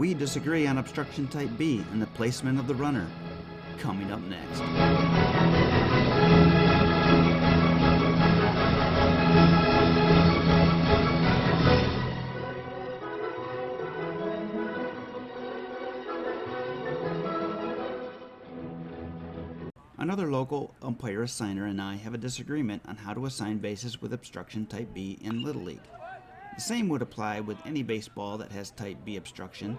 We disagree on obstruction type B and the placement of the runner. Coming up next. Another local umpire assigner and I have a disagreement on how to assign bases with obstruction type B in Little League. The same would apply with any baseball that has type B obstruction,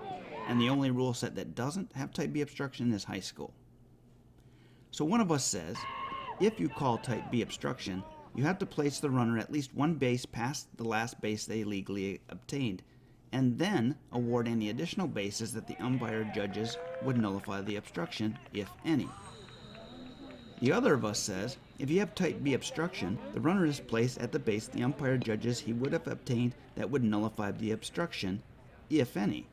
and the only rule set that doesn't have type B obstruction is high school. So one of us says, if you call type B obstruction, you have to place the runner at least one base past the last base they legally obtained, and then award any additional bases that the umpire judges would nullify the obstruction, if any. The other of us says, if you have type B obstruction, the runner is placed at the base the umpire judges he would have obtained that would nullify the obstruction, if any.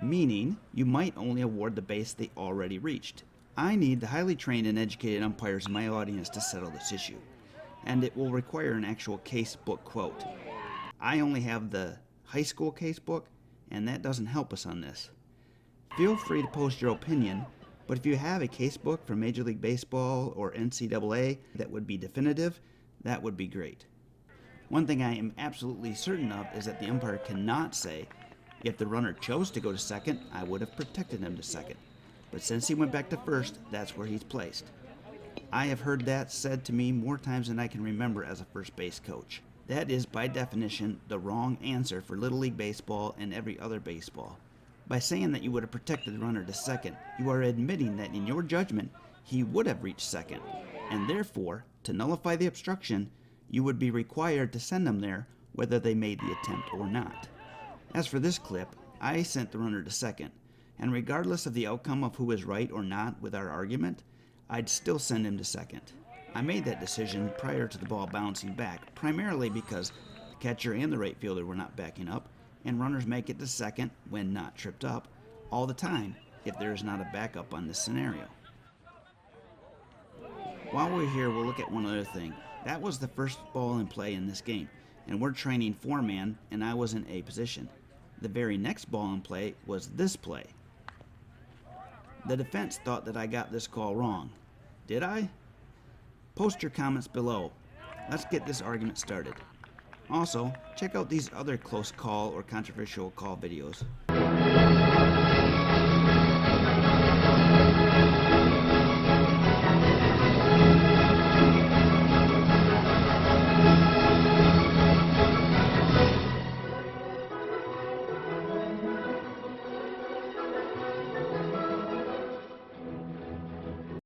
Meaning, you might only award the base they already reached. I need the highly trained and educated umpires in my audience to settle this issue, and it will require an actual case book quote. I only have the high school case book, and that doesn't help us on this. Feel free to post your opinion, but if you have a case book from Major League Baseball or NCAA that would be definitive, that would be great. One thing I am absolutely certain of is that the umpire cannot say, if the runner chose to go to second, I would have protected him to second. But since he went back to first, that's where he's placed. I have heard that said to me more times than I can remember as a first base coach. That is, by definition, the wrong answer for Little League Baseball and every other baseball. By saying that you would have protected the runner to second, you are admitting that in your judgment, he would have reached second, and therefore, to nullify the obstruction, you would be required to send them there whether they made the attempt or not. As for this clip, I sent the runner to second, and regardless of the outcome of who is right or not with our argument, I'd still send him to second. I made that decision prior to the ball bouncing back, primarily because the catcher and the right fielder were not backing up, and runners make it to second, when not tripped up, all the time if there is not a backup on this scenario. While we're here, we'll look at one other thing. That was the first ball in play in this game, and we're training 4-man, and I was in A position. The very next ball in play was this play. The defense thought that I got this call wrong. Did I? Post your comments below. Let's get this argument started. Also, check out these other close call or controversial call videos.